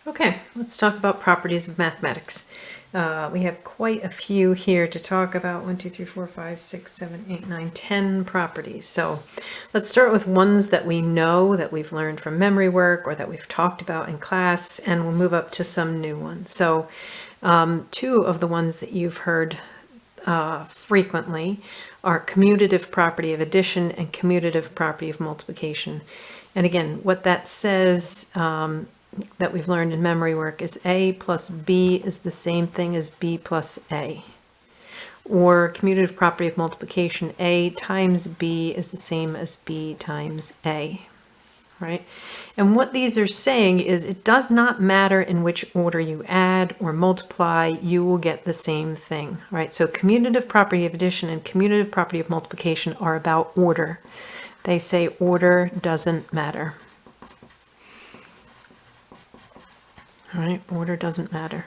Okay, let's talk about properties of mathematics. We have quite a few here to talk about. 1, 2, 3, 4, 5, 6, 7, 8, 9, 10 properties. So let's start with ones that we know, that we've learned from memory work or that we've talked about in class, and we'll move up to some new ones. So two of the ones that you've heard frequently are commutative property of addition and commutative property of multiplication. And again, what that says that we've learned in memory work is A plus B is the same thing as B plus A. Or commutative property of multiplication, A times B is the same as B times A, right? And what these are saying is it does not matter in which order you add or multiply, you will get the same thing, right? So commutative property of addition and commutative property of multiplication are about order. They say order doesn't matter. All right, order doesn't matter.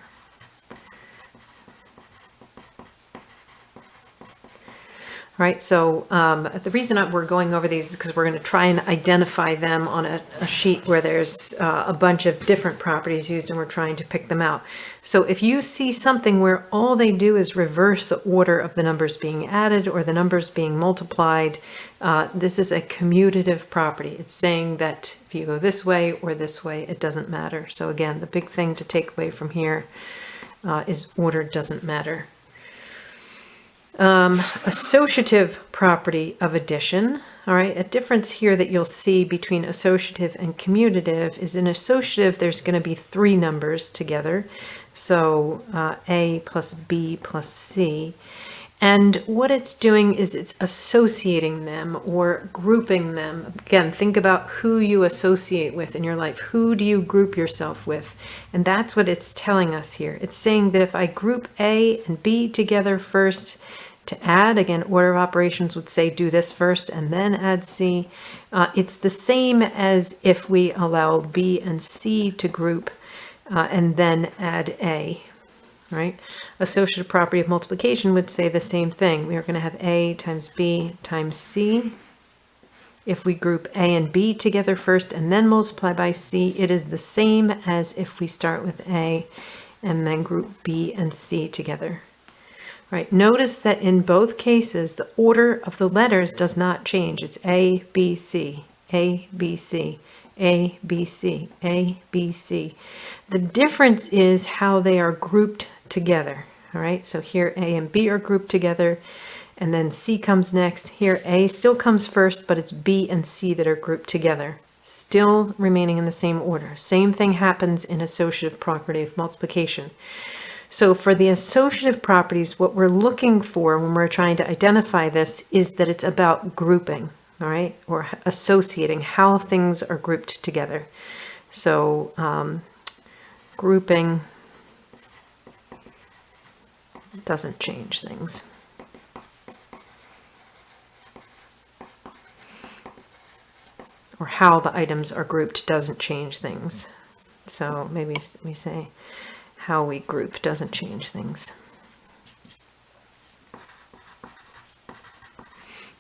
All right, so the reason we're going over these is because we're going to try and identify them on a sheet where there's a bunch of different properties used and we're trying to pick them out. So if you see something where all they do is reverse the order of the numbers being added or the numbers being multiplied, this is a commutative property. It's saying that if you go this way or this way, it doesn't matter. So again, the big thing to take away from here is order doesn't matter. Associative property of addition. All right, a difference here that you'll see between associative and commutative is in associative, there's going to be three numbers together. So A plus B plus C. And what it's doing is it's associating them or grouping them. Again, think about who you associate with in your life. Who do you group yourself with? And that's what it's telling us here. It's saying that if I group A and B together first to add, again, order of operations would say do this first and then add C. It's the same as if we allow B and C to group and then add A. Right? Associative property of multiplication would say the same thing. We are going to have A times B times C. If we group A and B together first and then multiply by C, it is the same as if we start with A and then group B and C together. Right? Notice that in both cases, the order of the letters does not change. It's A, B, C, A, B, C, A, B, C, A, B, C. The difference is how they are grouped together. All right, so here A and B are grouped together, and then C comes next. Here A still comes first, but it's B and C that are grouped together, still remaining in the same order. Same thing happens in associative property of multiplication. So for the associative properties, what we're looking for when we're trying to identify this is that it's about grouping, all right, or associating how things are grouped together. So grouping doesn't change things. Or how the items are grouped doesn't change things. So maybe we say how we group doesn't change things.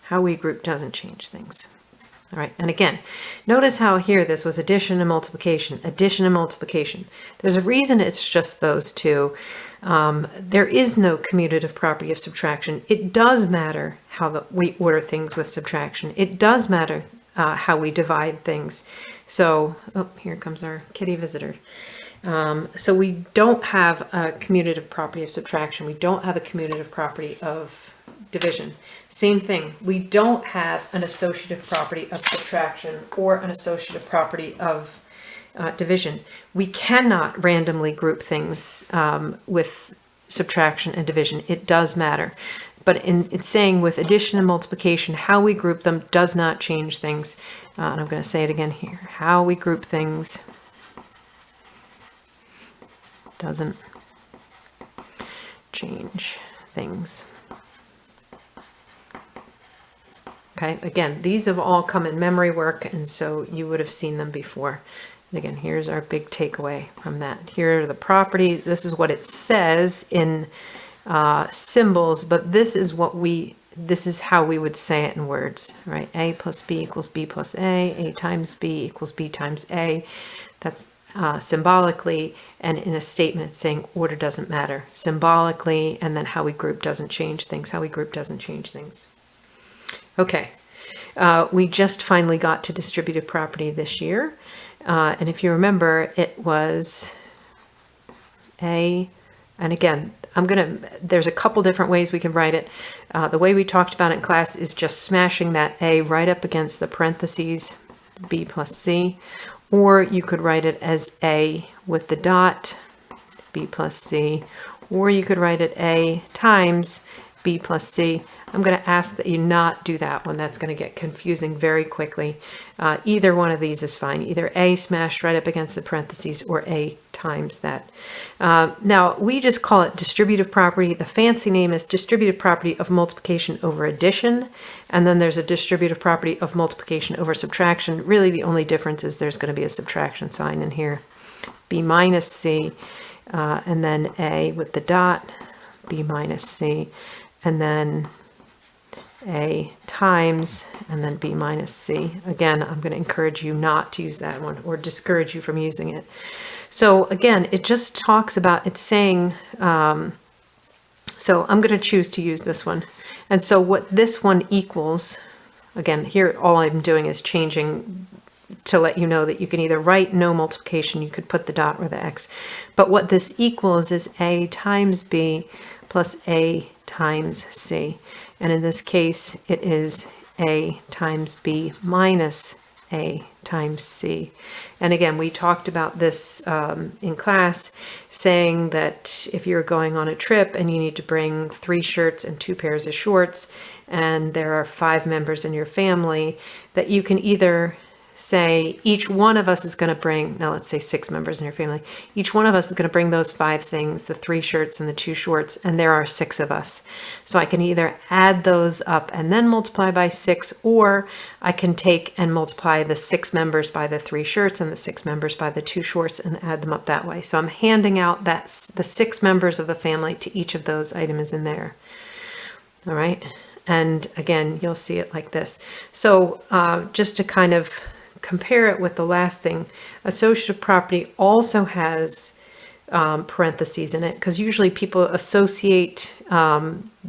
How we group doesn't change things. All right, and again, notice how here this was addition and multiplication, addition and multiplication. There's a reason it's just those two. There is no commutative property of subtraction. It does matter how we order things with subtraction. It does matter how we divide things. So, oh, here comes our kitty visitor. So we don't have a commutative property of subtraction. We don't have a commutative property of division. Same thing. We don't have an associative property of subtraction or an associative property of division. We cannot randomly group things with subtraction and division. It does matter. But it's saying with addition and multiplication, how we group them does not change things. And I'm going to say it again here. How we group things doesn't change things. Okay, again, these have all come in memory work, and so you would have seen them before. And again, here's our big takeaway from that. Here are the properties. This is what it says in symbols, but this is how we would say it in words, right? A plus B equals B plus A times B equals B times A. That's symbolically, and in a statement it's saying order doesn't matter. Symbolically, and then how we group doesn't change things. How we group doesn't change things. Okay, we just finally got to distributive property this year. And if you remember, it was A, and again, there's a couple different ways we can write it. The way we talked about it in class is just smashing that A right up against the parentheses, B plus C, or you could write it as A with the dot, B plus C, or you could write it A times B plus C. I'm going to ask that you not do that one. That's going to get confusing very quickly. Either one of these is fine. Either A smashed right up against the parentheses or A times that. Now, we just call it distributive property. The fancy name is distributive property of multiplication over addition. And then there's a distributive property of multiplication over subtraction. Really, the only difference is there's going to be a subtraction sign in here. B minus C, and then A with the dot, B minus C, and then A times, and then B minus C. Again, I'm going to encourage you not to use that one or discourage you from using it. So again, it just talks about, it's saying, so I'm going to choose to use this one. And so what this one equals, again, here all I'm doing is changing to let you know that you can either write no multiplication, you could put the dot or the X. But what this equals is A times B plus A times C. And in this case, it is A times B minus A times C. And again, we talked about this in class, saying that if you're going on a trip and you need to bring 3 shirts and 2 pairs of shorts, and there are 5 members in your family, that you can either say each one of us is going to bring, now let's say 6 members in your family, each one of us is going to bring those 5 things, the 3 shirts and the 2 shorts, and there are 6 of us. So I can either add those up and then multiply by 6, or I can take and multiply the 6 members by the 3 shirts and the 6 members by the 2 shorts and add them up that way. So I'm handing out the 6 members of the family to each of those items in there. All right. And again, you'll see it like this. So just to kind of compare it with the last thing, associative property also has parentheses in it, because usually people associate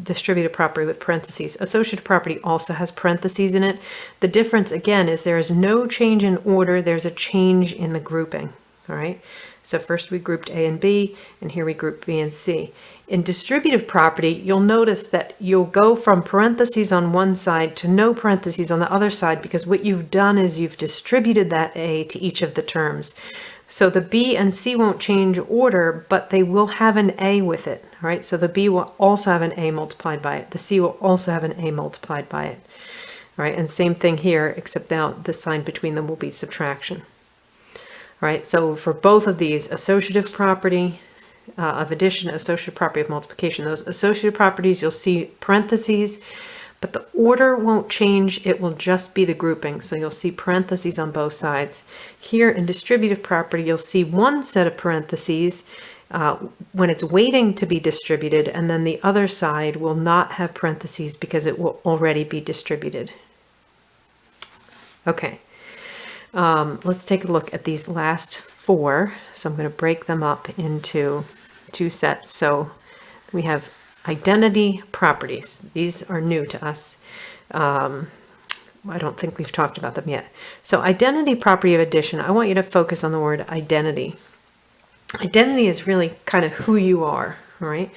distributive property with parentheses. Associative property also has parentheses in it. The difference, again, is there is no change in order, there's a change in the grouping. All right, so first we grouped A and B, and here we group B and C. In distributive property, you'll notice that you'll go from parentheses on one side to no parentheses on the other side, because what you've done is you've distributed that A to each of the terms. So the B and C won't change order, but they will have an A with it. All right, so the B will also have an A multiplied by it. The C will also have an A multiplied by it. All right, and same thing here, except now the sign between them will be subtraction. All right, so for both of these, associative property of addition, associative property of multiplication, those associative properties, you'll see parentheses, but the order won't change. It will just be the grouping. So you'll see parentheses on both sides. Here in distributive property, you'll see one set of parentheses when it's waiting to be distributed, and then the other side will not have parentheses because it will already be distributed. Okay. Let's take a look at these last 4. So I'm going to break them up into 2 sets. So we have identity properties. These are new to us. I don't think we've talked about them yet. So identity property of addition, I want you to focus on the word identity. Identity is really kind of who you are, all right?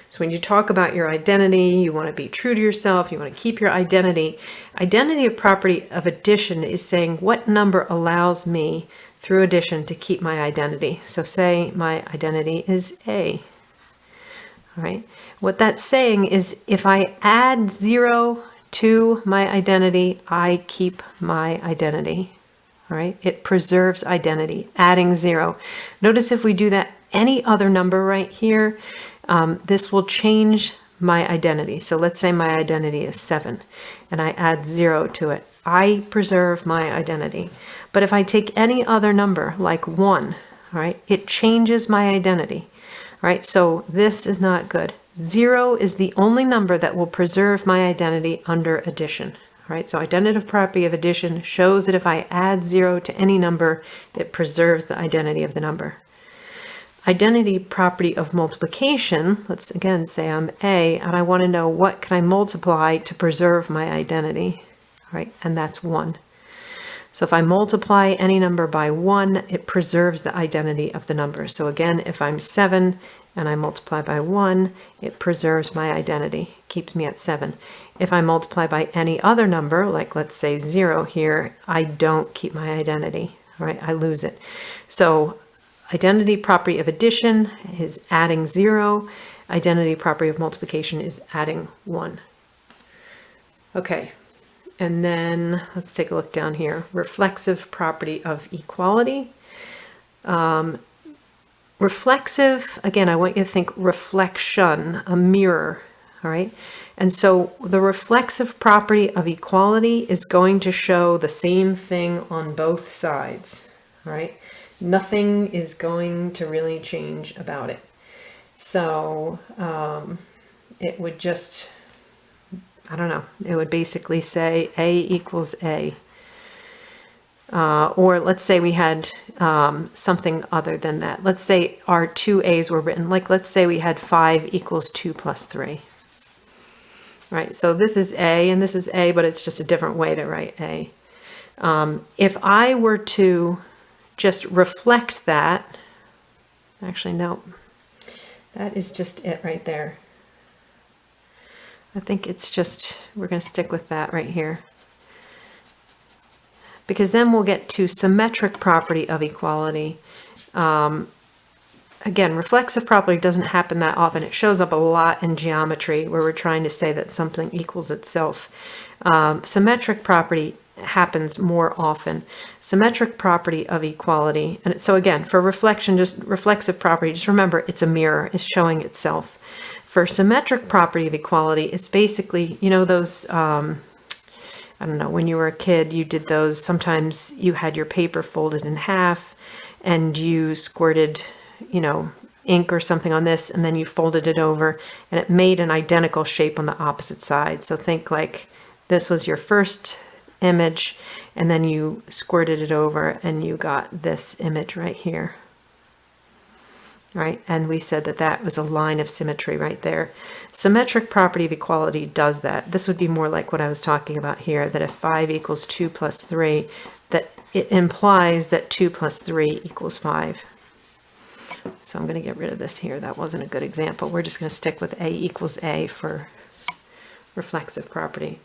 So when you talk about your identity, you want to be true to yourself, you want to keep your identity. Identity of property of addition is saying what number allows me through addition to keep my identity. So say my identity is A. All right. What that's saying is if I add 0 to my identity, I keep my identity. All right. It preserves identity, adding 0. Notice if we do that any other number right here, this will change my identity. So let's say my identity is 7 and I add 0 to it. I preserve my identity. But if I take any other number like 1, all right, it changes my identity. All right, so this is not good. 0 is the only number that will preserve my identity under addition. All right, so identity property of addition shows that if I add 0 to any number, it preserves the identity of the number. Identity property of multiplication, let's again say I'm A, and I want to know what can I multiply to preserve my identity, all right, and that's 1. So if I multiply any number by 1, it preserves the identity of the number. So again, if I'm 7 and I multiply by 1, it preserves my identity, keeps me at 7. If I multiply by any other number, like let's say 0 here, I don't keep my identity, all right? I lose it. So identity property of addition is adding 0. Identity property of multiplication is adding 1. Okay. And then let's take a look down here. Reflexive property of equality. Reflexive, again, I want you to think reflection, a mirror, all right? And so the reflexive property of equality is going to show the same thing on both sides, all right? Nothing is going to really change about it. So it would just, I don't know, it would basically say A equals A. Or let's say we had something other than that. Let's say our two A's were written, like let's say we had 5 equals 2 plus 3. Right, so this is A and this is A, but it's just a different way to write A. If I were to just reflect that, actually no, that is just it right there. I think it's just, we're going to stick with that right here. Because then we'll get to symmetric property of equality. Again, reflexive property doesn't happen that often. It shows up a lot in geometry where we're trying to say that something equals itself. Symmetric property happens more often. Symmetric property of equality. And so again, for reflection, just reflexive property, just remember it's a mirror, it's showing itself. For symmetric property of equality, it's basically, you know, those, I don't know, when you were a kid, you did those, sometimes you had your paper folded in half and you squirted, you know, ink or something on this, and then you folded it over and it made an identical shape on the opposite side. So think like this was your first image and then you squirted it over and you got this image right here. Right, and we said that that was a line of symmetry right there. Symmetric property of equality does that. This would be more like what I was talking about here, that if 5 equals 2 plus 3, that it implies that 2 plus 3 equals 5. So I'm going to get rid of this here. That wasn't a good example. We're just going to stick with A equals A for reflexive property.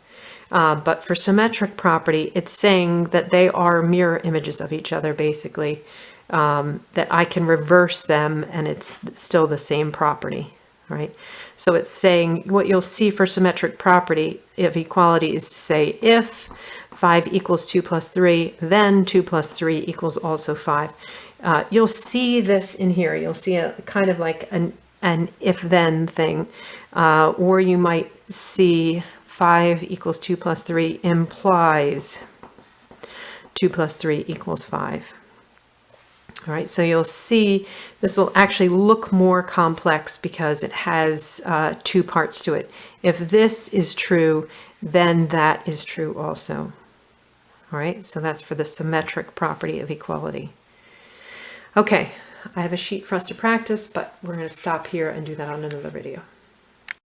But for symmetric property, it's saying that they are mirror images of each other, basically. That I can reverse them and it's still the same property, right? So it's saying what you'll see for symmetric property of equality is to say if 5 equals 2 plus 3, then 2 plus 3 equals also 5. You'll see this in here. You'll see a kind of like an if-then thing, or you might see 5 equals 2 plus 3 implies 2 plus 3 equals 5. All right, so you'll see this will actually look more complex because it has two parts to it. If this is true, then that is true also. All right, so that's for the symmetric property of equality. Okay, I have a sheet for us to practice, but we're going to stop here and do that on another video.